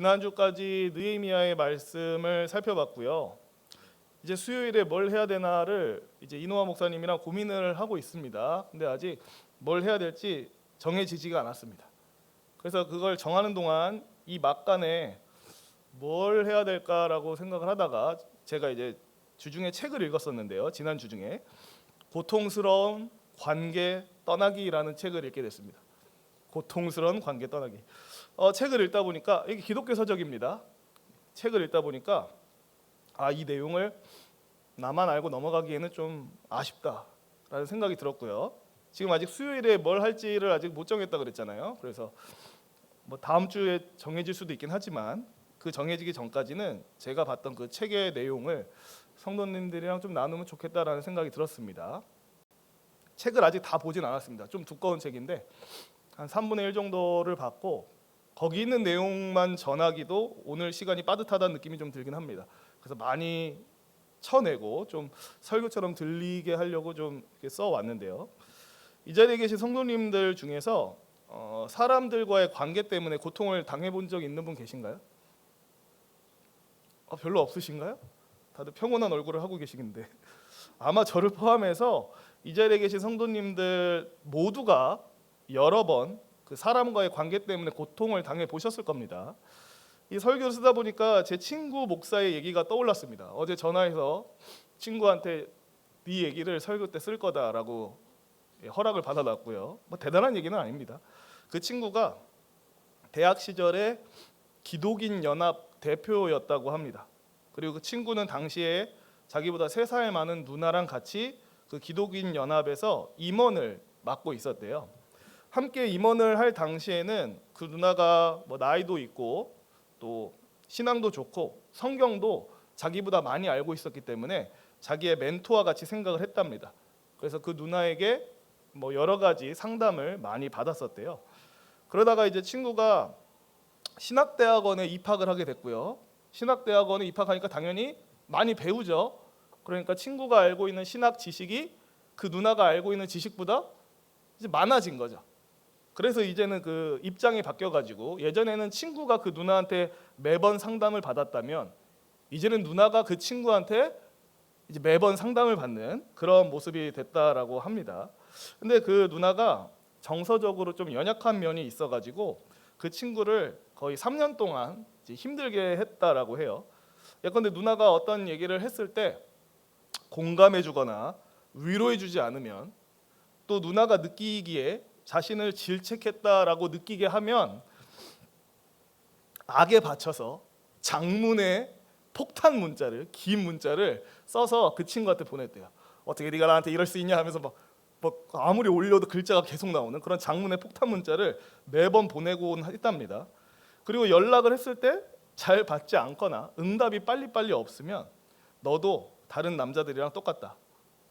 지난주까지 느헤미야의 말씀을 살펴봤고요. 이제 수요일에 뭘 해야 되나를 이제 이노아 목사님이랑 고민을 하고 있습니다. 근데 아직 뭘 해야 될지 정해지지가 않았습니다. 그래서 그걸 정하는 동안 이 막간에 뭘 해야 될까라고 생각을 하다가 제가 이제 주중에 책을 읽었었는데요. 지난 주중에 고통스러운 관계 떠나기라는 책을 읽게 됐습니다. 고통스러운 관계 떠나기. 책을 읽다 보니까 이게 기독교 서적입니다. 책을 읽다 보니까 이 내용을 나만 알고 넘어가기에는 좀 아쉽다라는 생각이 들었고요. 지금 아직 수요일에 뭘 할지를 아직 못 정했다 그랬잖아요. 그래서 뭐 다음 주에 정해질 수도 있긴 하지만 그 정해지기 전까지는 제가 봤던 그 책의 내용을 성도님들이랑 좀 나누면 좋겠다라는 생각이 들었습니다. 책을 아직 다 보진 않았습니다. 좀 두꺼운 책인데 한 3분의 1 정도를 봤고 거기 있는 내용만 전하기도 오늘 시간이 빠듯하다는 느낌이 좀 들긴 합니다. 그래서 많이 쳐내고 좀 설교처럼 들리게 하려고 좀 이렇게 써왔는데요. 이 자리에 계신 성도님들 중에서 사람들과의 관계 때문에 고통을 당해본 적 있는 분 계신가요? 별로 없으신가요? 다들 평온한 얼굴을 하고 계시는데 아마 저를 포함해서 이 자리에 계신 성도님들 모두가 여러 번 그 사람과의 관계 때문에 고통을 당해 보셨을 겁니다. 이 설교를 쓰다 보니까 제 친구 목사의 얘기가 떠올랐습니다. 어제 전화해서 친구한테 네 얘기를 설교 때 쓸 거다라고 허락을 받아놨고요. 뭐 대단한 얘기는 아닙니다. 그 친구가 대학 시절에 기독인 연합 대표였다고 합니다. 그리고 그 친구는 당시에 자기보다 3살 많은 누나랑 같이 그 기독인 연합에서 임원을 맡고 있었대요. 함께 임원을 할 당시에는 그 누나가 뭐 나이도 있고 또 신앙도 좋고 성경도 자기보다 많이 알고 있었기 때문에 자기의 멘토와 같이 생각을 했답니다. 그래서 그 누나에게 뭐 여러 가지 상담을 많이 받았었대요. 그러다가 이제 친구가 신학대학원에 입학을 하게 됐고요. 신학대학원에 입학하니까 당연히 많이 배우죠. 그러니까 친구가 알고 있는 신학 지식이 그 누나가 알고 있는 지식보다 이제 많아진 거죠. 그래서 이제는 그 입장이 바뀌어가지고 예전에는 친구가 그 누나한테 매번 상담을 받았다면 이제는 누나가 그 친구한테 이제 매번 상담을 받는 그런 모습이 됐다라고 합니다. 근데 그 누나가 정서적으로 좀 연약한 면이 있어가지고 그 친구를 거의 3년 동안 이제 힘들게 했다라고 해요. 예컨대 누나가 어떤 얘기를 했을 때 공감해주거나 위로해주지 않으면 또 누나가 느끼기에 자신을 질책했다라고 느끼게 하면 악에 받쳐서 장문의 폭탄 문자를 긴 문자를 써서 그 친구한테 보냈대요. 어떻게 네가 나한테 이럴 수 있냐 하면서 막 아무리 올려도 글자가 계속 나오는 그런 장문의 폭탄 문자를 매번 보내곤 했답니다. 그리고 연락을 했을 때 잘 받지 않거나 응답이 빨리빨리 없으면 너도 다른 남자들이랑 똑같다.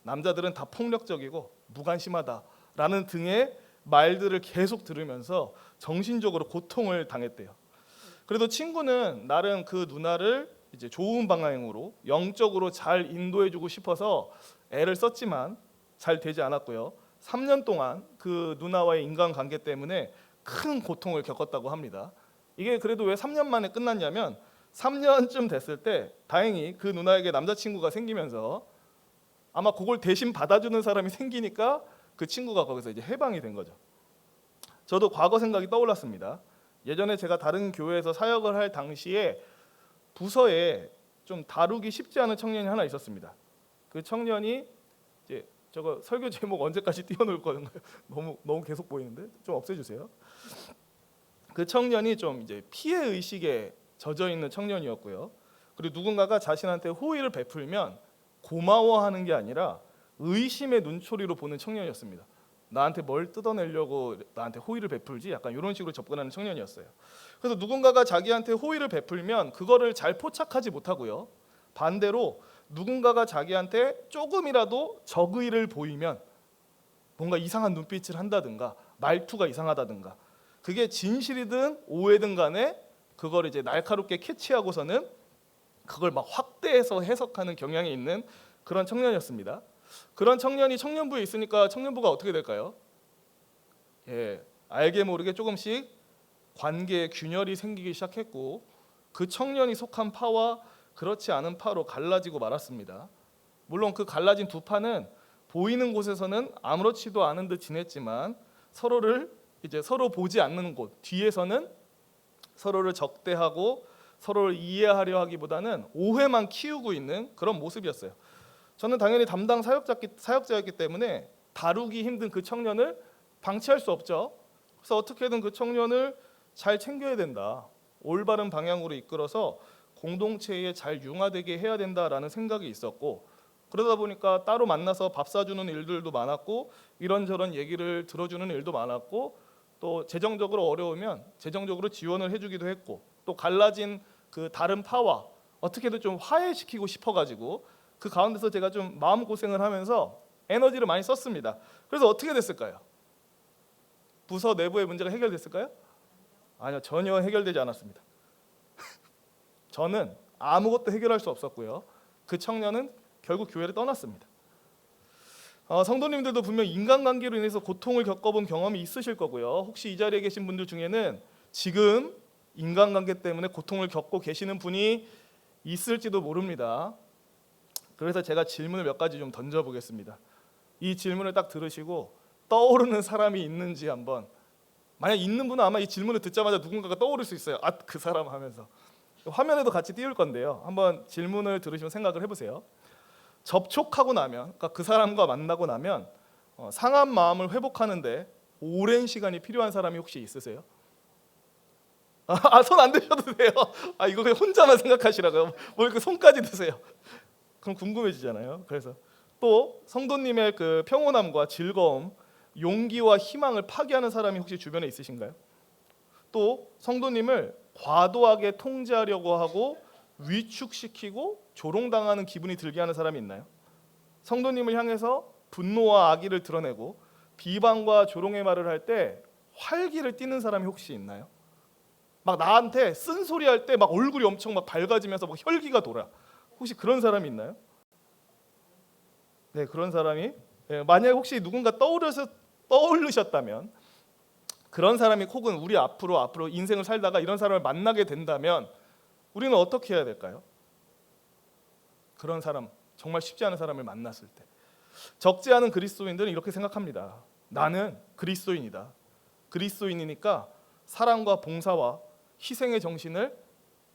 남자들은 다 폭력적이고 무관심하다라는 등의 말들을 계속 들으면서 정신적으로 고통을 당했대요. 그래도 친구는 나름 그 누나를 이제 좋은 방향으로 영적으로 잘 인도해주고 싶어서 애를 썼지만 잘 되지 않았고요. 3년 동안 그 누나와의 인간관계 때문에 큰 고통을 겪었다고 합니다. 이게 그래도 왜 3년 만에 끝났냐면 3년쯤 됐을 때 다행히 그 누나에게 남자친구가 생기면서 아마 그걸 대신 받아주는 사람이 생기니까 그 친구가 거기서 이제 해방이 된 거죠. 저도 과거 생각이 떠올랐습니다. 예전에 제가 다른 교회에서 사역을 할 당시에 부서에 좀 다루기 쉽지 않은 청년이 하나 있었습니다. 그 청년이 이제 저거 설교 제목 언제까지 띄워놓을 건가요? 너무 계속 보이는데 좀 없애주세요. 그 청년이 좀 이제 피해 의식에 젖어 있는 청년이었고요. 그리고 누군가가 자신한테 호의를 베풀면 고마워하는 게 아니라 의심의 눈초리로 보는 청년이었습니다. 나한테 뭘 뜯어내려고 나한테 호의를 베풀지? 약간 이런 식으로 접근하는 청년이었어요. 그래서 누군가가 자기한테 호의를 베풀면 그거를 잘 포착하지 못하고요. 반대로 누군가가 자기한테 조금이라도 적의를 보이면 뭔가 이상한 눈빛을 한다든가 말투가 이상하다든가 그게 진실이든 오해든 간에 그걸 이제 날카롭게 캐치하고서는 그걸 막 확대해서 해석하는 경향이 있는 그런 청년이었습니다. 그런 청년이 청년부에 있으니까 청년부가 어떻게 될까요? 알게 모르게 조금씩 관계에 균열이 생기기 시작했고 그 청년이 속한 파와 그렇지 않은 파로 갈라지고 말았습니다. 물론 그 갈라진 두 파는 보이는 곳에서는 아무렇지도 않은 듯 지냈지만 서로를 이제 서로 보지 않는 곳 뒤에서는 서로를 적대하고 서로를 이해하려 하기보다는 오해만 키우고 있는 그런 모습이었어요. 저는 당연히 담당 사역자였기 때문에 다루기 힘든 그 청년을 방치할 수 없죠. 그래서 어떻게든 그 청년을 잘 챙겨야 된다. 올바른 방향으로 이끌어서 공동체에 잘 융화되게 해야 된다라는 생각이 있었고, 그러다 보니까 따로 만나서 밥 사주는 일들도 많았고 이런저런 얘기를 들어주는 일도 많았고, 또 재정적으로 어려우면 재정적으로 지원을 해주기도 했고, 또 갈라진 그 다른 파와 어떻게든 좀 화해시키고 싶어가지고 그 가운데서 제가 좀 마음고생을 하면서 에너지를 많이 썼습니다. 그래서 어떻게 됐을까요? 부서 내부의 문제가 해결됐을까요? 아니요, 전혀 해결되지 않았습니다. 저는 아무것도 해결할 수 없었고요. 그 청년은 결국 교회를 떠났습니다. 성도님들도 분명 인간관계로 인해서 고통을 겪어본 경험이 있으실 거고요. 혹시 이 자리에 계신 분들 중에는 지금 인간관계 때문에 고통을 겪고 계시는 분이 있을지도 모릅니다. 그래서 제가 질문을 몇 가지 좀 던져보겠습니다. 이 질문을 딱 들으시고 떠오르는 사람이 있는지 한번, 만약 있는 분은 아마 이 질문을 듣자마자 누군가가 떠오를 수 있어요. 그 사람 하면서. 화면에도 같이 띄울 건데요. 한번 질문을 들으시면 생각을 해보세요. 접촉하고 나면, 그러니까 그 사람과 만나고 나면 상한 마음을 회복하는데 오랜 시간이 필요한 사람이 혹시 있으세요? 손 안 드셔도 돼요. 이거 그냥 혼자만 생각하시라고요. 뭐 이렇게 손까지 드세요. 그럼 궁금해지잖아요. 그래서 또 성도님의 그 평온함과 즐거움, 용기와 희망을 파괴하는 사람이 혹시 주변에 있으신가요? 또 성도님을 과도하게 통제하려고 하고 위축시키고 조롱당하는 기분이 들게 하는 사람이 있나요? 성도님을 향해서 분노와 악의를 드러내고 비방과 조롱의 말을 할 때 활기를 띠는 사람이 혹시 있나요? 막 나한테 쓴소리 할 때 막 얼굴이 엄청 막 밝아지면서 막 혈기가 돌아. 혹시 그런 사람이 있나요? 네, 그런 사람이 만약 혹시 누군가 떠오르셨다면, 그런 사람이 혹은 우리 앞으로 인생을 살다가 이런 사람을 만나게 된다면 우리는 어떻게 해야 될까요? 그런 사람, 정말 쉽지 않은 사람을 만났을 때 적지 않은 그리스도인들은 이렇게 생각합니다. 나는 그리스도인이다. 그리스도인이니까 사랑과 봉사와 희생의 정신을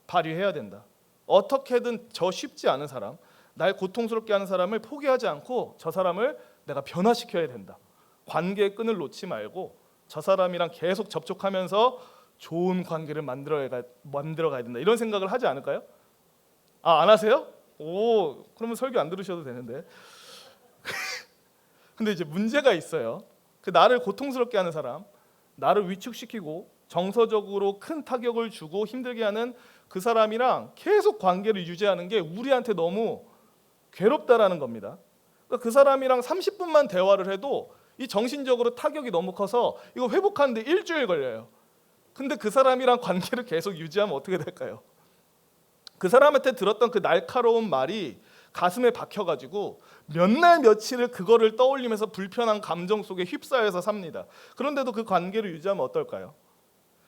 발휘해야 된다. 어떻게든 저 쉽지 않은 사람, 날 고통스럽게 하는 사람을 포기하지 않고 저 사람을 내가 변화시켜야 된다. 관계의 끈을 놓지 말고 저 사람이랑 계속 접촉하면서 좋은 관계를 만들어 가야 된다. 이런 생각을 하지 않을까요? 안 하세요? 그러면 설교 안 들으셔도 되는데. 근데 이제 문제가 있어요. 그 나를 고통스럽게 하는 사람, 나를 위축시키고 정서적으로 큰 타격을 주고 힘들게 하는 그 사람이랑 계속 관계를 유지하는 게 우리한테 너무 괴롭다라는 겁니다. 그러니까 그 사람이랑 30분만 대화를 해도 이 정신적으로 타격이 너무 커서 이거 회복하는데 일주일 걸려요. 근데 그 사람이랑 관계를 계속 유지하면 어떻게 될까요? 그 사람한테 들었던 그 날카로운 말이 가슴에 박혀가지고 몇 날 며칠을 그거를 떠올리면서 불편한 감정 속에 휩싸여서 삽니다. 그런데도 그 관계를 유지하면 어떨까요?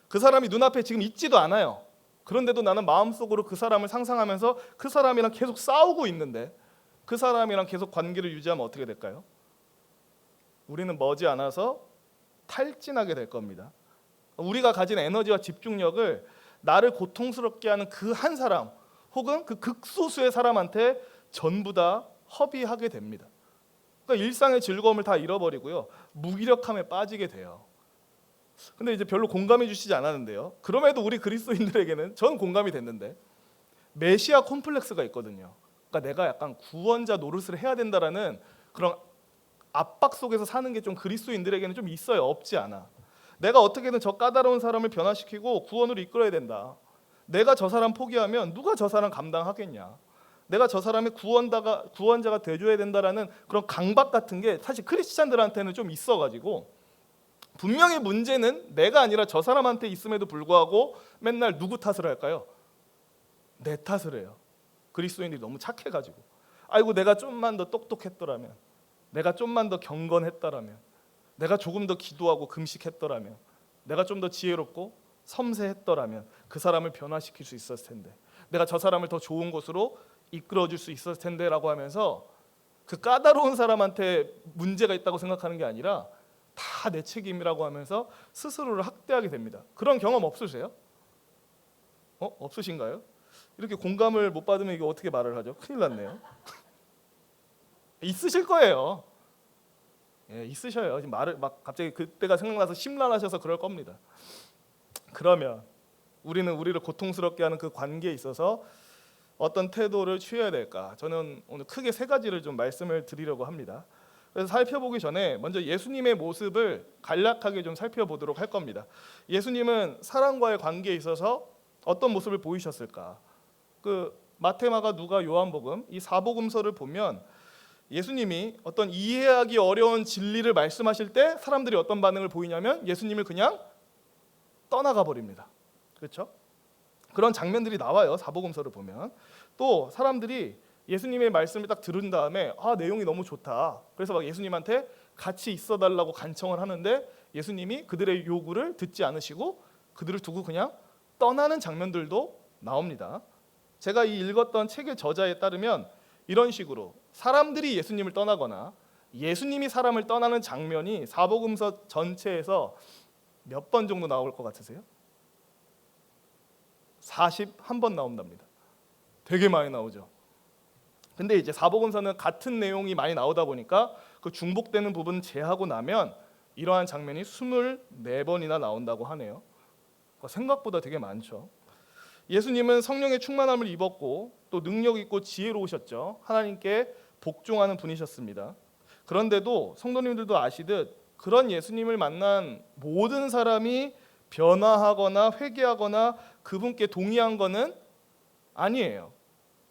그 사람이 눈앞에 지금 있지도 않아요. 그런데도 나는 마음속으로 그 사람을 상상하면서 그 사람이랑 계속 싸우고 있는데 그 사람이랑 계속 관계를 유지하면 어떻게 될까요? 우리는 머지않아서 탈진하게 될 겁니다. 우리가 가진 에너지와 집중력을 나를 고통스럽게 하는 그 한 사람 혹은 그 극소수의 사람한테 전부 다 허비하게 됩니다. 그러니까 일상의 즐거움을 다 잃어버리고요, 무기력함에 빠지게 돼요. 근데 이제 별로 공감해 주시지 않았는데요, 그럼에도 우리 그리스도인들에게는 전 공감이 됐는데 메시아 콤플렉스가 있거든요. 그러니까 내가 약간 구원자 노릇을 해야 된다라는 그런 압박 속에서 사는 게 좀 그리스도인들에게는 좀 있어요. 없지 않아. 내가 어떻게든 저 까다로운 사람을 변화시키고 구원으로 이끌어야 된다. 내가 저 사람 포기하면 누가 저 사람 감당하겠냐. 내가 저 사람의 구원자가 돼줘야 된다라는 그런 강박 같은 게 사실 크리스찬들한테는 좀 있어가지고, 분명히 문제는 내가 아니라 저 사람한테 있음에도 불구하고 맨날 누구 탓을 할까요? 내 탓을 해요. 그리스도인들이 너무 착해가지고, 아이고 내가 좀만 더 똑똑했더라면, 내가 좀만 더 경건했더라면, 내가 조금 더 기도하고 금식했더라면, 내가 좀 더 지혜롭고 섬세했더라면 그 사람을 변화시킬 수 있었을 텐데, 내가 저 사람을 더 좋은 곳으로 이끌어줄 수 있었을 텐데라고 하면서 그 까다로운 사람한테 문제가 있다고 생각하는 게 아니라 다 내 책임이라고 하면서 스스로를 학대하게 됩니다. 그런 경험 없으세요? 없으신가요? 이렇게 공감을 못 받으면 이거 어떻게 말을 하죠? 큰일 났네요. 있으실 거예요. 예, 있으셔요. 지금 말을 막 갑자기 그때가 생각나서 심란하셔서 그럴 겁니다. 그러면 우리는 우리를 고통스럽게 하는 그 관계에 있어서 어떤 태도를 취해야 될까? 저는 오늘 크게 세 가지를 좀 말씀을 드리려고 합니다. 그래서 살펴보기 전에 먼저 예수님의 모습을 간략하게 좀 살펴보도록 할 겁니다. 예수님은 사람과의 관계에 있어서 어떤 모습을 보이셨을까? 그 마태, 마가, 누가, 요한복음 이 사복음서를 보면 예수님이 어떤 이해하기 어려운 진리를 말씀하실 때 사람들이 어떤 반응을 보이냐면 예수님을 그냥 떠나가 버립니다. 그렇죠? 그런 장면들이 나와요. 사복음서를 보면. 또 사람들이 예수님의 말씀을 딱 들은 다음에 내용이 너무 좋다. 그래서 막 예수님한테 같이 있어 달라고 간청을 하는데 예수님이 그들의 요구를 듣지 않으시고 그들을 두고 그냥 떠나는 장면들도 나옵니다. 제가 이 읽었던 책의 저자에 따르면 이런 식으로 사람들이 예수님을 떠나거나 예수님이 사람을 떠나는 장면이 사복음서 전체에서 몇 번 정도 나올 것 같으세요? 41번 나온답니다. 되게 많이 나오죠. 근데 이제 사복음서는 같은 내용이 많이 나오다 보니까 그 중복되는 부분 제하고 나면 이러한 장면이 24번이나 나온다고 하네요. 생각보다 되게 많죠. 예수님은 성령의 충만함을 입었고 또 능력 있고 지혜로우셨죠. 하나님께 복종하는 분이셨습니다. 그런데도 성도님들도 아시듯 그런 예수님을 만난 모든 사람이 변화하거나 회개하거나 그분께 동의한 거는 아니에요.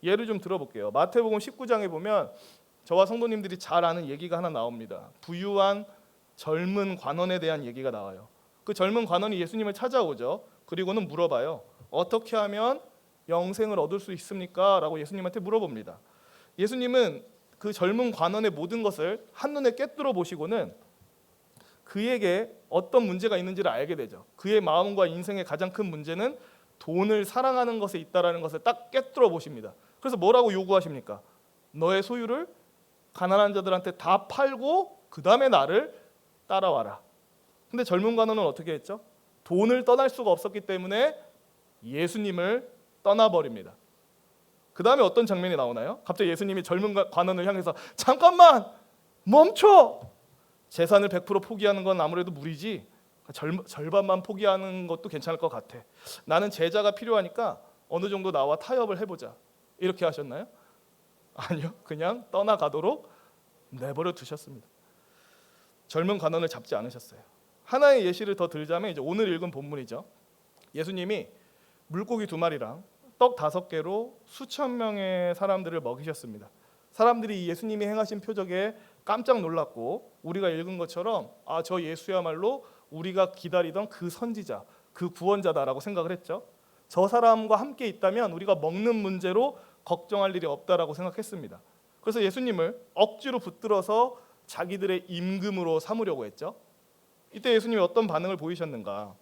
예를 좀 들어볼게요. 마태복음 19장에 보면 저와 성도님들이 잘 아는 얘기가 하나 나옵니다. 부유한 젊은 관원에 대한 얘기가 나와요. 그 젊은 관원이 예수님을 찾아오죠. 그리고는 물어봐요. 어떻게 하면 영생을 얻을 수 있습니까? 라고 예수님한테 물어봅니다. 예수님은 그 젊은 관원의 모든 것을 한눈에 꿰뚫어 보시고는 그에게 어떤 문제가 있는지를 알게 되죠. 그의 마음과 인생의 가장 큰 문제는 돈을 사랑하는 것에 있다라는 것을 딱 꿰뚫어 보십니다. 그래서 뭐라고 요구하십니까? 너의 소유를 가난한 자들한테 다 팔고 그 다음에 나를 따라와라. 근데 젊은 관원은 어떻게 했죠? 돈을 떠날 수가 없었기 때문에 예수님을 떠나버립니다. 그 다음에 어떤 장면이 나오나요? 갑자기 예수님이 젊은 관원을 향해서 잠깐만 멈춰! 재산을 100% 포기하는 건 아무래도 무리지. 절반만 포기하는 것도 괜찮을 것 같아. 나는 제자가 필요하니까 어느 정도 나와 타협을 해보자. 이렇게 하셨나요? 아니요. 그냥 떠나가도록 내버려 두셨습니다. 젊은 관원을 잡지 않으셨어요. 하나의 예시를 더 들자면 이제 오늘 읽은 본문이죠. 예수님이 물고기 2마리랑 떡 5개로 수천 명의 사람들을 먹이셨습니다. 사람들이 예수님이 행하신 표적에 깜짝 놀랐고 우리가 읽은 것처럼 저 예수야말로 우리가 기다리던 그 선지자, 그 구원자다라고 생각을 했죠. 저 사람과 함께 있다면 우리가 먹는 문제로 걱정할 일이 없다라고 생각했습니다. 그래서 예수님을 억지로 붙들어서 자기들의 임금으로 삼으려고 했죠. 이때 예수님이 어떤 반응을 보이셨는가?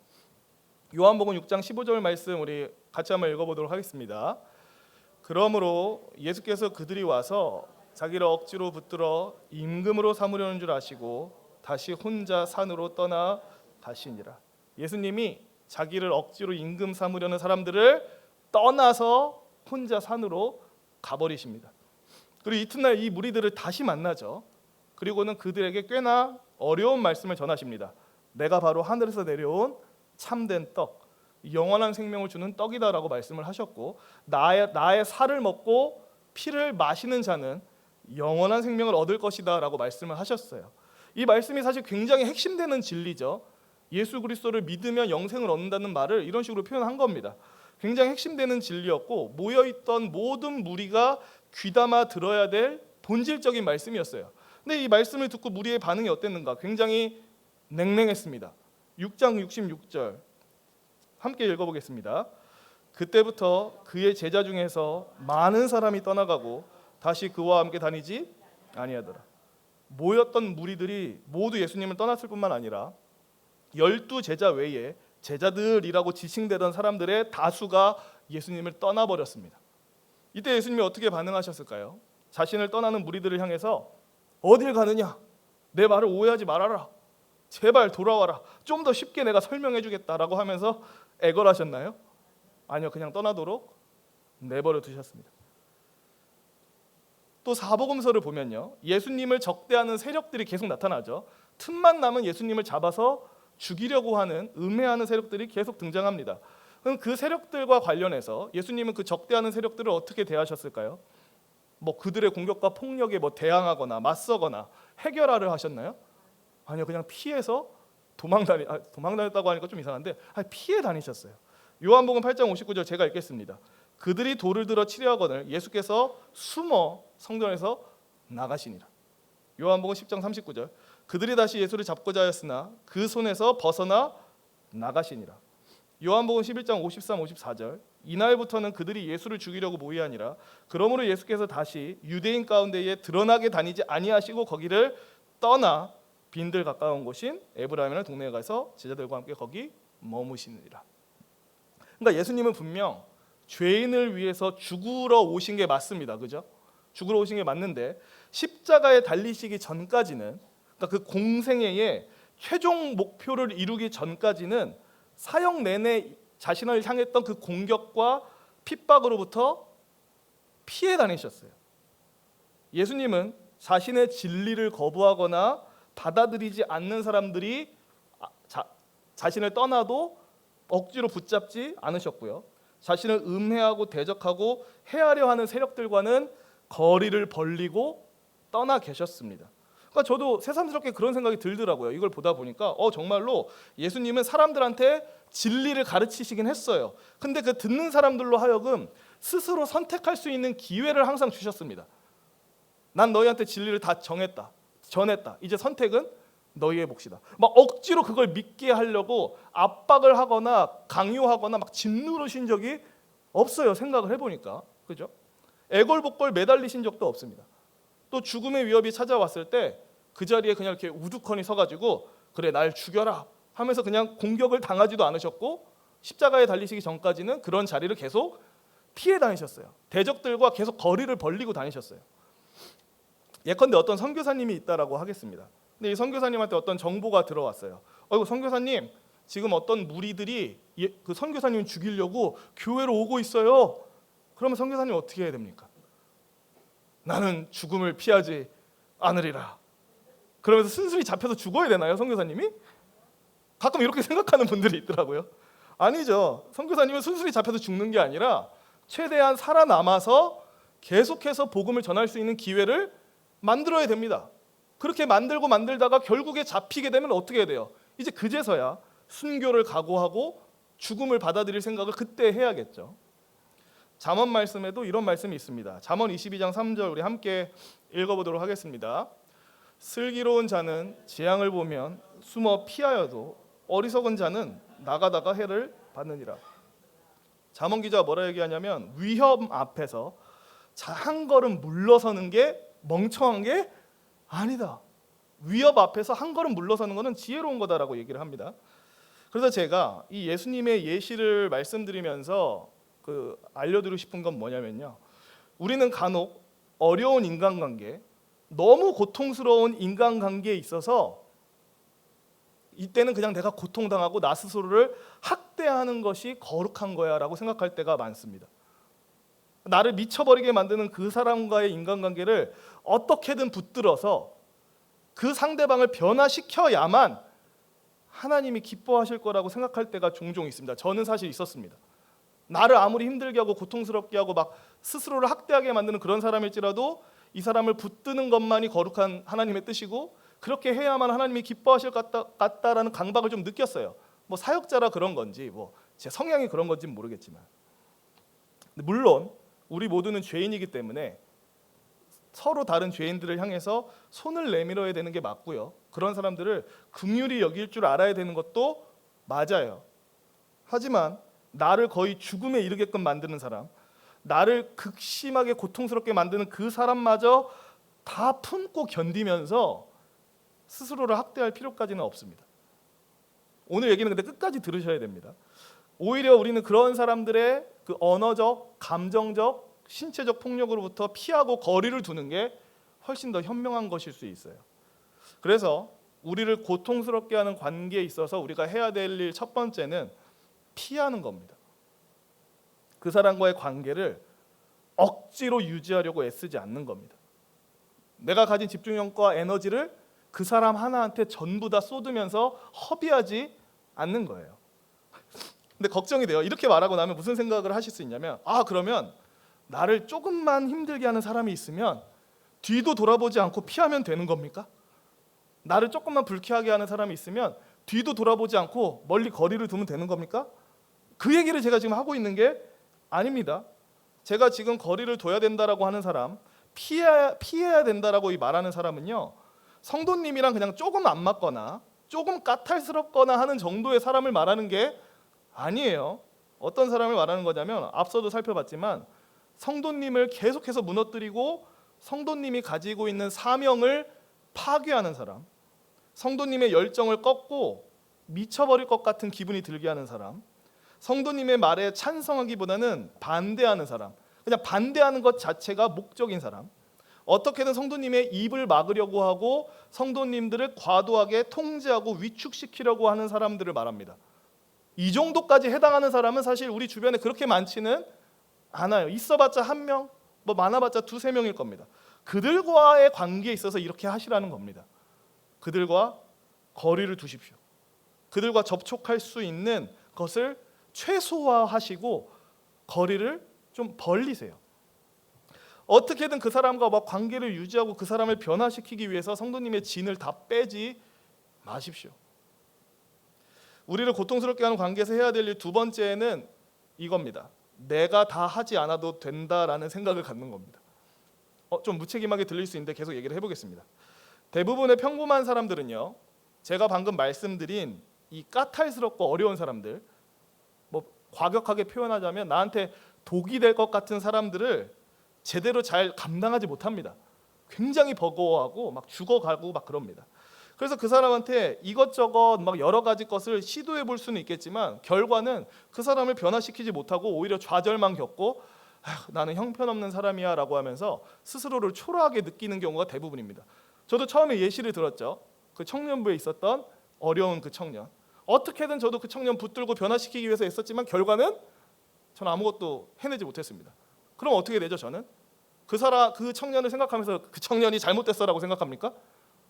요한복음 6장 15절 말씀 우리 같이 한번 읽어보도록 하겠습니다. 그러므로 예수께서 그들이 와서 자기를 억지로 붙들어 임금으로 삼으려는 줄 아시고 다시 혼자 산으로 떠나 가시니라. 예수님이 자기를 억지로 임금 삼으려는 사람들을 떠나서 혼자 산으로 가버리십니다. 그리고 이튿날 이 무리들을 다시 만나죠. 그리고는 그들에게 꽤나 어려운 말씀을 전하십니다. 내가 바로 하늘에서 내려온 참된 떡, 영원한 생명을 주는 떡이다라고 말씀을 하셨고 나의 살을 먹고 피를 마시는 자는 영원한 생명을 얻을 것이다라고 말씀을 하셨어요. 이 말씀이 사실 굉장히 핵심되는 진리죠. 예수 그리스도를 믿으면 영생을 얻는다는 말을 이런 식으로 표현한 겁니다. 굉장히 핵심되는 진리였고 모여있던 모든 무리가 귀담아 들어야 될 본질적인 말씀이었어요. 근데 이 말씀을 듣고 무리의 반응이 어땠는가? 굉장히 냉랭했습니다. 6장 66절 함께 읽어보겠습니다. 그때부터 그의 제자 중에서 많은 사람이 떠나가고 다시 그와 함께 다니지 아니하더라. 모였던 무리들이 모두 예수님을 떠났을 뿐만 아니라 12 제자 외에 제자들이라고 지칭되던 사람들의 다수가 예수님을 떠나버렸습니다. 이때 예수님이 어떻게 반응하셨을까요? 자신을 떠나는 무리들을 향해서 어딜 가느냐? 내 말을 오해하지 말아라. 제발 돌아와라. 좀 더 쉽게 내가 설명해 주겠다라고 하면서 애걸하셨나요? 아니요. 그냥 떠나도록 내버려 두셨습니다. 또 사복음서를 보면요, 예수님을 적대하는 세력들이 계속 나타나죠. 틈만 나면 예수님을 잡아서 죽이려고 하는 음해하는 세력들이 계속 등장합니다. 그럼 그 세력들과 관련해서 예수님은 그 적대하는 세력들을 어떻게 대하셨을까요? 그들의 공격과 폭력에 대항하거나 맞서거나 해결하려 하셨나요? 아니요. 그냥 피해서 도망다녔다고 하니까 좀 이상한데 피해 다니셨어요. 요한복음 8장 59절 제가 읽겠습니다. 그들이 돌을 들어 치려하거늘 예수께서 숨어 성전에서 나가시니라. 요한복음 10장 39절 그들이 다시 예수를 잡고자 하였으나 그 손에서 벗어나 나가시니라. 요한복음 11장 53, 54절 이날부터는 그들이 예수를 죽이려고 모의하니라. 그러므로 예수께서 다시 유대인 가운데에 드러나게 다니지 아니하시고 거기를 떠나 빈들 가까운 곳인 에브라임이라는 동네에 가서 제자들과 함께 거기 머무시느니라. 그러니까 예수님은 분명 죄인을 위해서 죽으러 오신 게 맞습니다. 그죠? 죽으러 오신 게 맞는데 십자가에 달리시기 전까지는, 그러니까 그 공생애의 최종 목표를 이루기 전까지는 사역 내내 자신을 향했던 그 공격과 핍박으로부터 피해 다니셨어요. 예수님은 자신의 진리를 거부하거나 받아들이지 않는 사람들이 자신을 떠나도 억지로 붙잡지 않으셨고요. 자신을 음해하고 대적하고 해하려 하는 세력들과는 거리를 벌리고 떠나 계셨습니다. 그러니까 저도 새삼스럽게 그런 생각이 들더라고요. 이걸 보다 보니까 정말로 예수님은 사람들한테 진리를 가르치시긴 했어요. 근데 그 듣는 사람들로 하여금 스스로 선택할 수 있는 기회를 항상 주셨습니다. 난 너희한테 진리를 다 전했다. 이제 선택은 너희의 몫이다. 억지로 그걸 믿게 하려고 압박을 하거나 강요하거나 짓누르신 적이 없어요. 생각을 해보니까. 그죠? 애걸복걸 매달리신 적도 없습니다. 또 죽음의 위협이 찾아왔을 때 그 자리에 그냥 이렇게 우두커니 서가지고 그래 날 죽여라 하면서 그냥 공격을 당하지도 않으셨고 십자가에 달리시기 전까지는 그런 자리를 계속 피해 다니셨어요. 대적들과 계속 거리를 벌리고 다니셨어요. 예컨대 어떤 선교사님이 있다라고 하겠습니다. 근데 이 선교사님한테 어떤 정보가 들어왔어요. 선교사님, 지금 어떤 무리들이 그 선교사님 죽이려고 교회로 오고 있어요. 그러면 선교사님 어떻게 해야 됩니까? 나는 죽음을 피하지 않으리라. 그러면서 순순히 잡혀서 죽어야 되나요, 선교사님이? 가끔 이렇게 생각하는 분들이 있더라고요. 아니죠. 선교사님은 순순히 잡혀서 죽는 게 아니라 최대한 살아남아서 계속해서 복음을 전할 수 있는 기회를 만들어야 됩니다. 그렇게 만들다가 결국에 잡히게 되면 어떻게 해야 돼요? 이제 그제서야 순교를 각오하고 죽음을 받아들일 생각을 그때 해야겠죠. 잠언 말씀에도 이런 말씀이 있습니다. 잠언 22장 3절 우리 함께 읽어보도록 하겠습니다. 슬기로운 자는 재앙을 보면 숨어 피하여도 어리석은 자는 나가다가 해를 받느니라. 잠언 기자가 뭐라 얘기하냐면 위험 앞에서 한 걸음 물러서는 게 멍청한 게 아니다. 위협 앞에서 한 걸음 물러서는 것은 지혜로운 거다라고 얘기를 합니다. 그래서 제가 이 예수님의 예시를 말씀드리면서 알려드리고 싶은 건 뭐냐면요. 우리는 간혹 어려운 인간관계, 너무 고통스러운 인간관계에 있어서 이때는 그냥 내가 고통당하고 나 스스로를 학대하는 것이 거룩한 거야 라고 생각할 때가 많습니다. 나를 미쳐버리게 만드는 그 사람과의 인간관계를 어떻게든 붙들어서 그 상대방을 변화시켜야만 하나님이 기뻐하실 거라고 생각할 때가 종종 있습니다. 저는 사실 있었습니다. 나를 아무리 힘들게 하고 고통스럽게 하고 스스로를 학대하게 만드는 그런 사람일지라도 이 사람을 붙드는 것만이 거룩한 하나님의 뜻이고 그렇게 해야만 하나님이 기뻐하실 것 같다라는 강박을 좀 느꼈어요. 사역자라 그런 건지 제 성향이 그런 건지는 모르겠지만, 물론 우리 모두는 죄인이기 때문에 서로 다른 죄인들을 향해서 손을 내밀어야 되는 게 맞고요. 그런 사람들을 긍휼히 여길 줄 알아야 되는 것도 맞아요. 하지만 나를 거의 죽음에 이르게끔 만드는 사람, 나를 극심하게 고통스럽게 만드는 그 사람마저 다 품고 견디면서 스스로를 학대할 필요까지는 없습니다. 오늘 얘기는 근데 끝까지 들으셔야 됩니다. 오히려 우리는 그런 사람들의 그 언어적, 감정적, 신체적 폭력으로부터 피하고 거리를 두는 게 훨씬 더 현명한 것일 수 있어요. 그래서 우리를 고통스럽게 하는 관계에 있어서 우리가 해야 될 일 첫 번째는 피하는 겁니다. 그 사람과의 관계를 억지로 유지하려고 애쓰지 않는 겁니다. 내가 가진 집중력과 에너지를 그 사람 하나한테 전부 다 쏟으면서 허비하지 않는 거예요. 근데 걱정이 돼요. 이렇게 말하고 나면 무슨 생각을 하실 수 있냐면, 그러면 나를 조금만 힘들게 하는 사람이 있으면 뒤도 돌아보지 않고 피하면 되는 겁니까? 나를 조금만 불쾌하게 하는 사람이 있으면 뒤도 돌아보지 않고 멀리 거리를 두면 되는 겁니까? 그 얘기를 제가 지금 하고 있는 게 아닙니다. 제가 지금 거리를 둬야 된다라고 하는 사람, 피해야 된다라고 말하는 사람은요, 성도님이랑 그냥 조금 안 맞거나 조금 까탈스럽거나 하는 정도의 사람을 말하는 게 아니에요. 어떤 사람을 말하는 거냐면, 앞서도 살펴봤지만 성도님을 계속해서 무너뜨리고 성도님이 가지고 있는 사명을 파괴하는 사람, 성도님의 열정을 꺾고 미쳐버릴 것 같은 기분이 들게 하는 사람, 성도님의 말에 찬성하기보다는 반대하는 사람, 그냥 반대하는 것 자체가 목적인 사람, 어떻게든 성도님의 입을 막으려고 하고 성도님들을 과도하게 통제하고 위축시키려고 하는 사람들을 말합니다. 이 정도까지 해당하는 사람은 사실 우리 주변에 그렇게 많지는 않아요. 있어봤자 한 명, 뭐 많아봤자 두세 명일 겁니다. 그들과의 관계에 있어서 이렇게 하시라는 겁니다. 그들과 거리를 두십시오. 그들과 접촉할 수 있는 것을 최소화하시고 거리를 좀 벌리세요. 어떻게든 그 사람과 막 관계를 유지하고 그 사람을 변화시키기 위해서 성도님의 진을 다 빼지 마십시오. 우리를 고통스럽게 하는 관계에서 해야 될 일 두 번째는 이겁니다. 내가 다 하지 않아도 된다라는 생각을 갖는 겁니다. 좀 무책임하게 들릴 수 있는데 계속 얘기를 해보겠습니다. 대부분의 평범한 사람들은요, 제가 방금 말씀드린 이 까탈스럽고 어려운 사람들, 뭐 과격하게 표현하자면 나한테 독이 될 것 같은 사람들을 제대로 잘 감당하지 못합니다. 굉장히 버거워하고 막 죽어가고 막 그럽니다. 그래서 그 사람한테 이것저것 막 여러 가지 것을 시도해 볼 수는 있겠지만 결과는 그 사람을 변화시키지 못하고 오히려 좌절만 겪고 나는 형편없는 사람이야 라고 하면서 스스로를 초라하게 느끼는 경우가 대부분입니다. 저도 처음에 예시를 들었죠. 그 청년부에 있었던 어려운 그 청년, 어떻게든 저도 그 청년 붙들고 변화시키기 위해서 애썼지만 결과는 저는 아무것도 해내지 못했습니다. 그럼 어떻게 되죠? 저는 그 청년을 생각하면서 그 청년이 잘못됐어라고 생각합니까?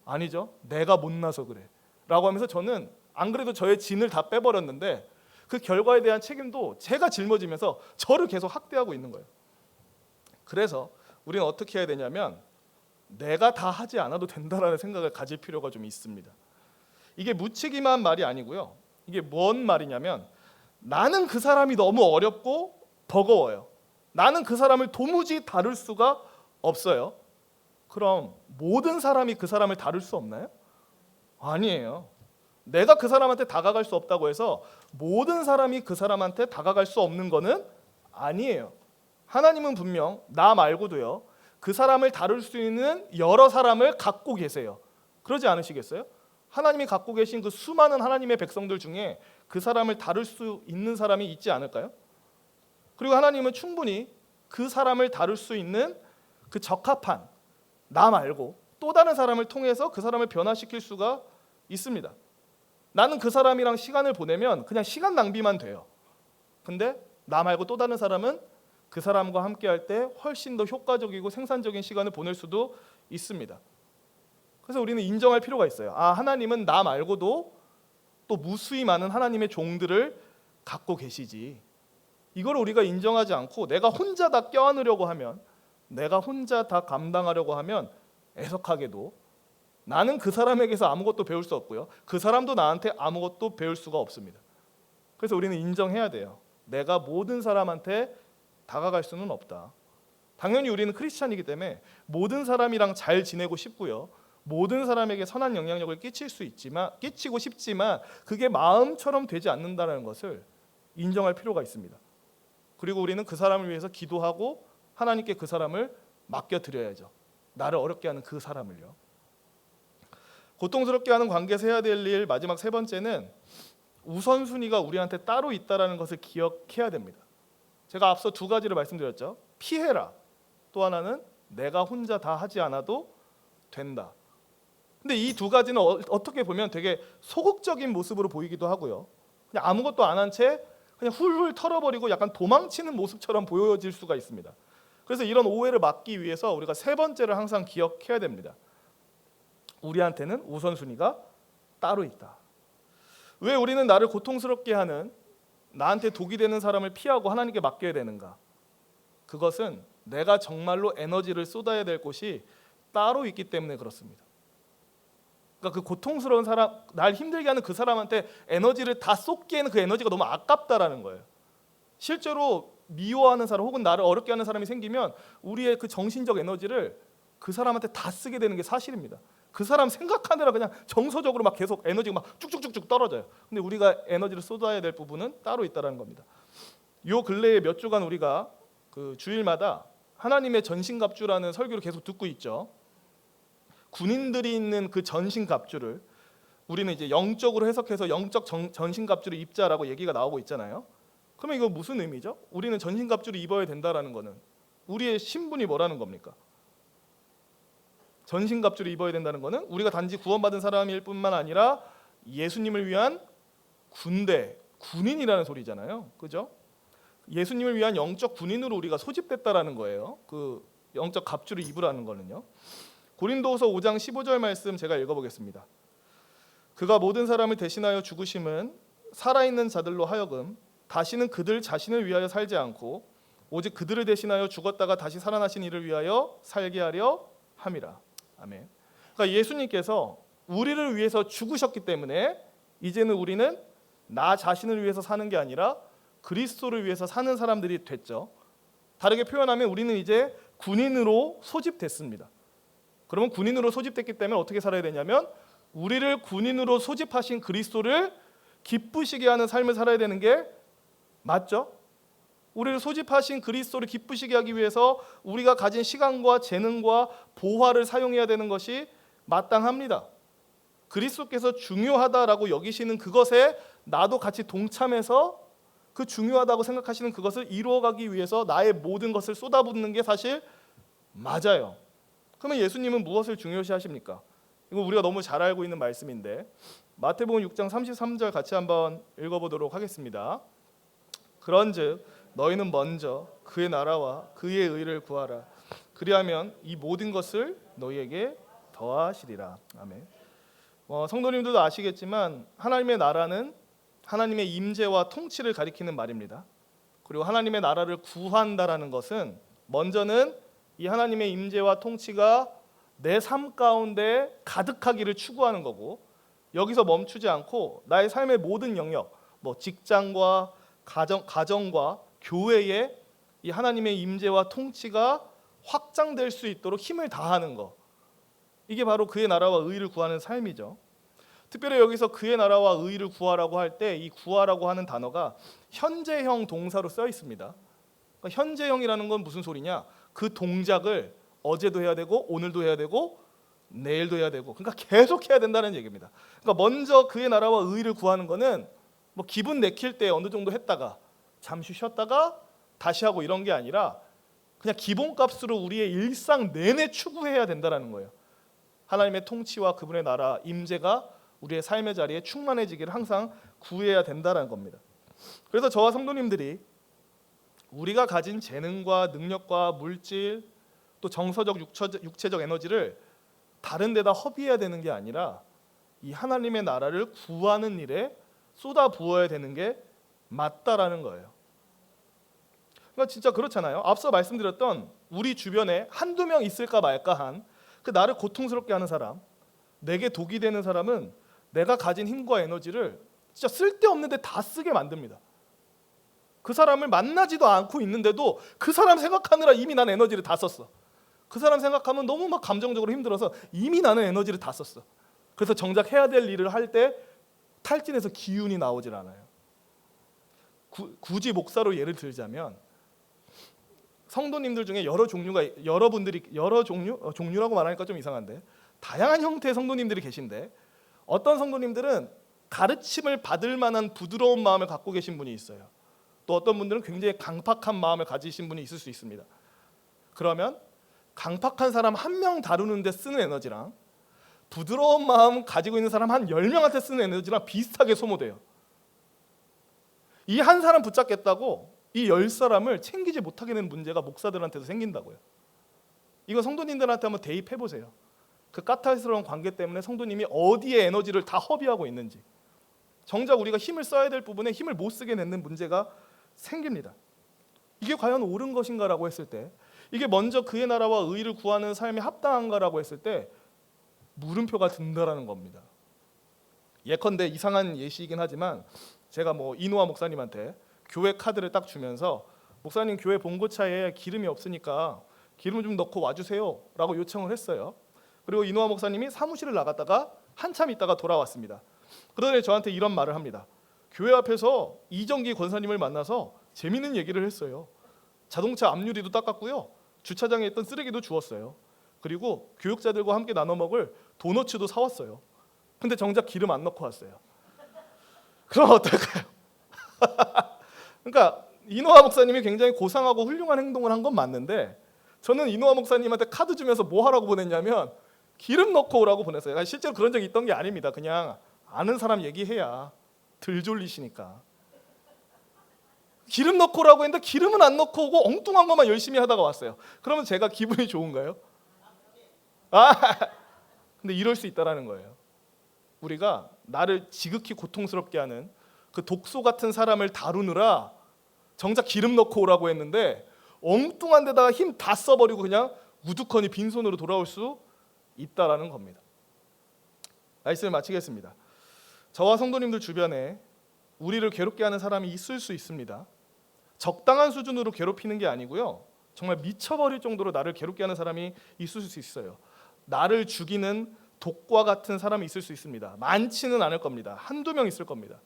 아니죠. 내가 못나서 그래 라고 하면서 저는 안 그래도 저의 진을 다 빼버렸는데 그 결과에 대한 책임도 제가 짊어지면서 저를 계속 학대하고 있는 거예요. 그래서 우리는 어떻게 해야 되냐면 내가 다 하지 않아도 된다라는 생각을 가질 필요가 좀 있습니다. 이게 무책임한 말이 아니고요. 이게 뭔 말이냐면 나는 그 사람이 너무 어렵고 버거워요. 나는 그 사람을 도무지 다룰 수가 없어요. 그럼 모든 사람이 그 사람을 다룰 수 없나요? 아니에요. 내가 그 사람한테 다가갈 수 없다고 해서 모든 사람이 그 사람한테 다가갈 수 없는 거는 아니에요. 하나님은 분명 나 말고도요, 그 사람을 다룰 수 있는 여러 사람을 갖고 계세요. 그러지 않으시겠어요? 하나님이 갖고 계신 그 수많은 하나님의 백성들 중에 그 사람을 다룰 수 있는 사람이 있지 않을까요? 그리고 하나님은 충분히 그 사람을 다룰 수 있는 그 적합한 나 말고 또 다른 사람을 통해서 그 사람을 변화시킬 수가 있습니다. 나는 그 사람이랑 시간을 보내면 그냥 시간 낭비만 돼요. 근데 나 말고 또 다른 사람은 그 사람과 함께 할 때 훨씬 더 효과적이고 생산적인 시간을 보낼 수도 있습니다. 그래서 우리는 인정할 필요가 있어요. 하나님은 나 말고도 또 무수히 많은 하나님의 종들을 갖고 계시지. 이걸 우리가 인정하지 않고 내가 혼자 다 껴안으려고 하면, 내가 혼자 다 감당하려고 하면 애석하게도 나는 그 사람에게서 아무것도 배울 수 없고요, 그 사람도 나한테 아무것도 배울 수가 없습니다. 그래서 우리는 인정해야 돼요. 내가 모든 사람한테 다가갈 수는 없다. 당연히 우리는 크리스찬이기 때문에 모든 사람이랑 잘 지내고 싶고요, 모든 사람에게 선한 영향력을 끼치고 싶지만 그게 마음처럼 되지 않는다는 것을 인정할 필요가 있습니다. 그리고 우리는 그 사람을 위해서 기도하고 하나님께 그 사람을 맡겨드려야죠. 나를 어렵게 하는 그 사람을요. 고통스럽게 하는 관계에서 해야 될 일 마지막 세 번째는 우선순위가 우리한테 따로 있다는 것을 기억해야 됩니다. 제가 앞서 두 가지를 말씀드렸죠. 피해라. 또 하나는 내가 혼자 다 하지 않아도 된다. 근데 이 두 가지는 어떻게 보면 되게 소극적인 모습으로 보이기도 하고요. 그냥 아무것도 안 한 채 그냥 훌훌 털어버리고 약간 도망치는 모습처럼 보여질 수가 있습니다. 그래서 이런 오해를 막기 위해서 우리가 세 번째를 항상 기억해야 됩니다. 우리한테는 우선순위가 따로 있다. 왜 우리는 나를 고통스럽게 하는, 나한테 독이 되는 사람을 피하고 하나님께 맡겨야 되는가? 그것은 내가 정말로 에너지를 쏟아야 될 곳이 따로 있기 때문에 그렇습니다. 그러니까 그 고통스러운 사람, 날 힘들게 하는 그 사람한테 에너지를 다 쏟기에는 그 에너지가 너무 아깝다라는 거예요. 실제로 미워하는 사람 혹은 나를 어렵게 하는 사람이 생기면 우리의 그 정신적 에너지를 그 사람한테 다 쓰게 되는 게 사실입니다. 그 사람 생각하느라 그냥 정서적으로 막 계속 에너지가 막 쭉쭉쭉쭉 떨어져요. 근데 우리가 에너지를 쏟아야 될 부분은 따로 있다라는 겁니다. 요 근래에 몇 주간 우리가 그 주일마다 하나님의 전신갑주라는 설교를 계속 듣고 있죠. 군인들이 있는 그 전신갑주를 우리는 이제 영적으로 해석해서 영적 전신갑주를 입자라고 얘기가 나오고 있잖아요. 그러면 이거 무슨 의미죠? 우리는 전신갑주를 입어야 된다라는 거는 우리의 신분이 뭐라는 겁니까? 전신갑주를 입어야 된다는 거는 우리가 단지 구원받은 사람일 뿐만 아니라 예수님을 위한 군대, 군인이라는 소리잖아요. 그죠? 예수님을 위한 영적 군인으로 우리가 소집됐다라는 거예요. 그 영적 갑주를 입으라는 거는요. 고린도후서 5장 15절 말씀 제가 읽어보겠습니다. 그가 모든 사람을 대신하여 죽으심은 살아있는 자들로 하여금 다시는 그들 자신을 위하여 살지 않고 오직 그들을 대신하여 죽었다가 다시 살아나신 이를 위하여 살게 하려 함이라. 아멘. 그러니까 예수님께서 우리를 위해서 죽으셨기 때문에 이제는 우리는 나 자신을 위해서 사는 게 아니라 그리스도를 위해서 사는 사람들이 됐죠. 다르게 표현하면 우리는 이제 군인으로 소집됐습니다. 그러면 군인으로 소집됐기 때문에 어떻게 살아야 되냐면 우리를 군인으로 소집하신 그리스도를 기쁘시게 하는 삶을 살아야 되는 게 맞죠? 우리를 소집하신 그리스도를 기쁘시게 하기 위해서 우리가 가진 시간과 재능과 보화를 사용해야 되는 것이 마땅합니다. 그리스도께서 중요하다라고 여기시는 그것에 나도 같이 동참해서 그 중요하다고 생각하시는 그것을 이루어가기 위해서 나의 모든 것을 쏟아붓는 게 사실 맞아요. 그러면 예수님은 무엇을 중요시하십니까? 이거 우리가 너무 잘 알고 있는 말씀인데 마태복음 6장 33절 같이 한번 읽어보도록 하겠습니다. 그런즉 너희는 먼저 그의 나라와 그의 의를 구하라. 그리하면 이 모든 것을 너희에게 더하시리라. 아멘. 성도님들도 아시겠지만 하나님의 나라는 하나님의 임재와 통치를 가리키는 말입니다. 그리고 하나님의 나라를 구한다라는 것은 먼저는 이 하나님의 임재와 통치가 내 삶 가운데 가득하기를 추구하는 거고 여기서 멈추지 않고 나의 삶의 모든 영역, 직장과 가정과 교회에 이 하나님의 임재와 통치가 확장될 수 있도록 힘을 다하는 거. 이게 바로 그의 나라와 의를 구하는 삶이죠. 특별히 여기서 그의 나라와 의를 구하라고 할 때 이 구하라고 하는 단어가 현재형 동사로 써 있습니다. 그러니까 현재형이라는 건 무슨 소리냐? 그 동작을 어제도 해야 되고 오늘도 해야 되고 내일도 해야 되고 그러니까 계속 해야 된다는 얘기입니다. 그러니까 먼저 그의 나라와 의를 구하는 거는 기분 내킬 때 어느 정도 했다가 잠시 쉬었다가 다시 하고 이런 게 아니라 그냥 기본값으로 우리의 일상 내내 추구해야 된다는 거예요. 하나님의 통치와 그분의 나라, 임재가 우리의 삶의 자리에 충만해지기를 항상 구해야 된다는 겁니다. 그래서 저와 성도님들이 우리가 가진 재능과 능력과 물질 또 정서적 육체적 에너지를 다른 데다 허비해야 되는 게 아니라 이 하나님의 나라를 구하는 일에 쏟아 부어야 되는 게 맞다라는 거예요. 그러니까 진짜 그렇잖아요. 앞서 말씀드렸던 우리 주변에 한두 명 있을까 말까 한 그 나를 고통스럽게 하는 사람, 내게 독이 되는 사람은 내가 가진 힘과 에너지를 진짜 쓸데없는 데 다 쓰게 만듭니다. 그 사람을 만나지도 않고 있는데도 그 사람 생각하느라 이미 난 에너지를 다 썼어. 그 사람 생각하면 너무 막 감정적으로 힘들어서 이미 나는 에너지를 다 썼어. 그래서 정작 해야 될 일을 할 때 탈진해서 기운이 나오질 않아요. 굳이 목사로 예를 들자면 성도님들 중에 종류라고 말하니까 좀 이상한데 다양한 형태의 성도님들이 계신데 어떤 성도님들은 가르침을 받을 만한 부드러운 마음을 갖고 계신 분이 있어요. 또 어떤 분들은 굉장히 강팍한 마음을 가지신 분이 있을 수 있습니다. 그러면 강팍한 사람 한 명 다루는데 쓰는 에너지랑 부드러운 마음 가지고 있는 사람 한 10명한테 쓰는 에너지랑 비슷하게 소모돼요. 이 한 사람 붙잡겠다고 이 10사람을 챙기지 못하게 되는 문제가 목사들한테도 생긴다고요. 이거 성도님들한테 한번 대입해보세요. 그 까탈스러운 관계 때문에 성도님이 어디에 에너지를 다 허비하고 있는지, 정작 우리가 힘을 써야 될 부분에 힘을 못 쓰게 되는 문제가 생깁니다. 이게 과연 옳은 것인가라고 했을 때, 이게 먼저 그의 나라와 의를 구하는 삶이 합당한가라고 했을 때 물음표가 든다라는 겁니다. 예컨대 이상한 예시이긴 하지만 제가 이노아 목사님한테 교회 카드를 딱 주면서 목사님 교회 봉고차에 기름이 없으니까 기름 좀 넣고 와주세요 라고 요청을 했어요. 그리고 이노아 목사님이 사무실을 나갔다가 한참 있다가 돌아왔습니다. 그러더니 저한테 이런 말을 합니다. 교회 앞에서 이정기 권사님을 만나서 재밌는 얘기를 했어요. 자동차 앞유리도 닦았고요, 주차장에 있던 쓰레기도 주웠어요. 그리고 교육자들과 함께 나눠 먹을 도너츠도 사왔어요. 근데 정작 기름 안 넣고 왔어요. 그럼 어떨까요? 그러니까 이노아 목사님이 굉장히 고상하고 훌륭한 행동을 한 건 맞는데, 저는 이노아 목사님한테 카드 주면서 뭐 하라고 보냈냐면 기름 넣고 오라고 보냈어요. 실제로 그런 적이 있던 게 아닙니다. 그냥 아는 사람 얘기해야 덜 졸리시니까. 기름 넣고 오라고 했는데 기름은 안 넣고 오고 엉뚱한 것만 열심히 하다가 왔어요. 그러면 제가 기분이 좋은가요? 근데 이럴 수 있다라는 거예요. 우리가 나를 지극히 고통스럽게 하는 그 독소 같은 사람을 다루느라 정작 기름 넣고 오라고 했는데 엉뚱한 데다가 힘 다 써버리고 그냥 우두커니 빈손으로 돌아올 수 있다라는 겁니다. 말씀을 마치겠습니다. 저와 성도님들 주변에 우리를 괴롭게 하는 사람이 있을 수 있습니다. 적당한 수준으로 괴롭히는 게 아니고요, 정말 미쳐버릴 정도로 나를 괴롭게 하는 사람이 있을 수 있어요. 나를 죽이는 독과 같은 사람이 있을 수 있습니다. 많지는 않을 겁니다. 한두 명 있을 겁니다.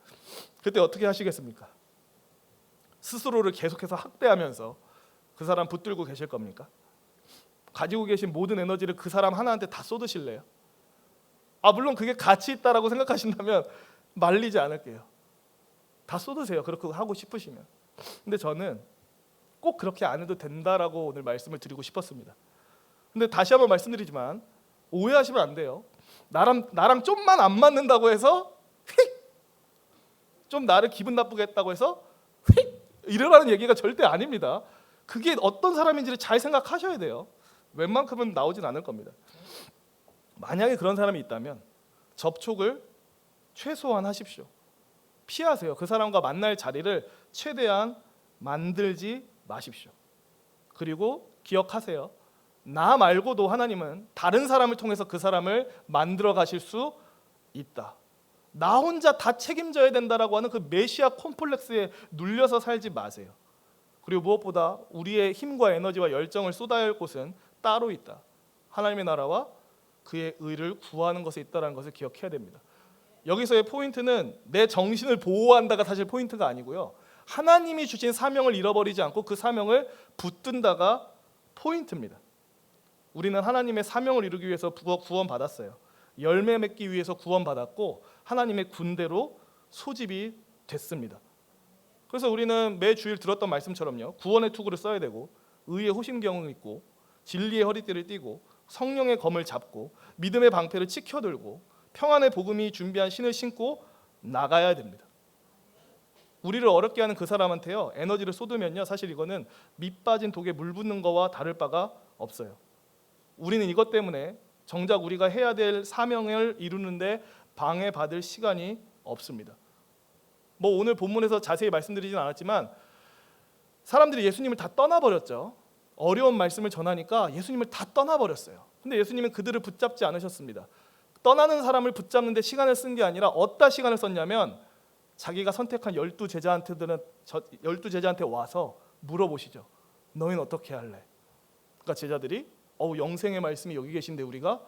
그때 어떻게 하시겠습니까? 스스로를 계속해서 학대하면서 그 사람 붙들고 계실 겁니까? 가지고 계신 모든 에너지를 그 사람 하나한테 다 쏟으실래요? 물론 그게 가치 있다라고 생각하신다면 말리지 않을게요. 다 쏟으세요. 그렇게 하고 싶으시면. 근데 저는 꼭 그렇게 안 해도 된다라고 오늘 말씀을 드리고 싶었습니다. 근데 다시 한번 말씀드리지만 오해하시면 안 돼요. 나랑 좀만 안 맞는다고 해서 좀 나를 기분 나쁘게 했다고 해서 이러라는 얘기가 절대 아닙니다. 그게 어떤 사람인지를 잘 생각하셔야 돼요. 웬만큼은 나오진 않을 겁니다. 만약에 그런 사람이 있다면 접촉을 최소한 하십시오. 피하세요. 그 사람과 만날 자리를 최대한 만들지 마십시오. 그리고 기억하세요. 나 말고도 하나님은 다른 사람을 통해서 그 사람을 만들어 가실 수 있다. 나 혼자 다 책임져야 된다라고 하는 그 메시아 콤플렉스에 눌려서 살지 마세요. 그리고 무엇보다 우리의 힘과 에너지와 열정을 쏟아야 할 곳은 따로 있다. 하나님의 나라와 그의 의를 구하는 것에 있다는 것을 기억해야 됩니다. 여기서의 포인트는 내 정신을 보호한다가 사실 포인트가 아니고요, 하나님이 주신 사명을 잃어버리지 않고 그 사명을 붙든다가 포인트입니다. 우리는 하나님의 사명을 이루기 위해서 구원받았어요. 열매 맺기 위해서 구원받았고 하나님의 군대로 소집이 됐습니다. 그래서 우리는 매 주일 들었던 말씀처럼요, 구원의 투구를 써야 되고 의의 호심경을 입고 진리의 허리띠를 띠고 성령의 검을 잡고 믿음의 방패를 치켜들고 평안의 복음이 준비한 신을 신고 나가야 됩니다. 우리를 어렵게 하는 그 사람한테요, 에너지를 쏟으면요, 사실 이거는 밑 빠진 독에 물 붓는 거와 다를 바가 없어요. 우리는 이것 때문에 정작 우리가 해야 될 사명을 이루는데 방해받을 시간이 없습니다. 오늘 본문에서 자세히 말씀드리진 않았지만 사람들이 예수님을 다 떠나버렸죠. 어려운 말씀을 전하니까 예수님을 다 떠나버렸어요. 근데 예수님은 그들을 붙잡지 않으셨습니다. 떠나는 사람을 붙잡는 데 시간을 쓴 게 아니라 어디다 시간을 썼냐면 자기가 선택한 12 제자한테 와서 물어보시죠. 너희는 어떻게 할래? 그러니까 제자들이 영생의 말씀이 여기 계신데 우리가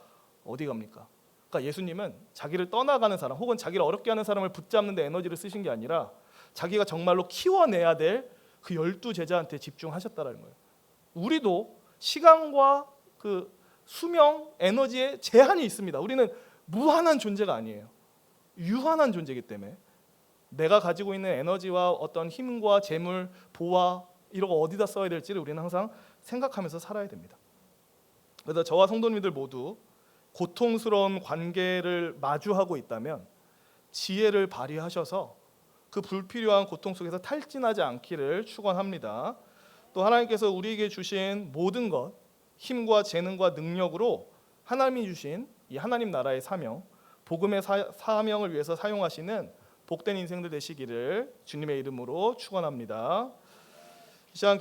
어디 갑니까? 그러니까 예수님은 자기를 떠나가는 사람 혹은 자기를 어렵게 하는 사람을 붙잡는 데 에너지를 쓰신 게 아니라 자기가 정말로 키워내야 될 그 12 제자한테 집중하셨다는 거예요. 우리도 시간과 그 수명, 에너지에 제한이 있습니다. 우리는 무한한 존재가 아니에요. 유한한 존재이기 때문에 내가 가지고 있는 에너지와 어떤 힘과 재물, 보화 이런 거 어디다 써야 될지를 우리는 항상 생각하면서 살아야 됩니다. 그래서 저와 성도님들 모두 고통스러운 관계를 마주하고 있다면 지혜를 발휘하셔서 그 불필요한 고통 속에서 탈진하지 않기를 축원합니다. 또 하나님께서 우리에게 주신 모든 것, 힘과 재능과 능력으로 하나님이 주신 이 하나님 나라의 사명, 복음의 사명을 위해서 사용하시는 복된 인생들 되시기를 주님의 이름으로 축원합니다.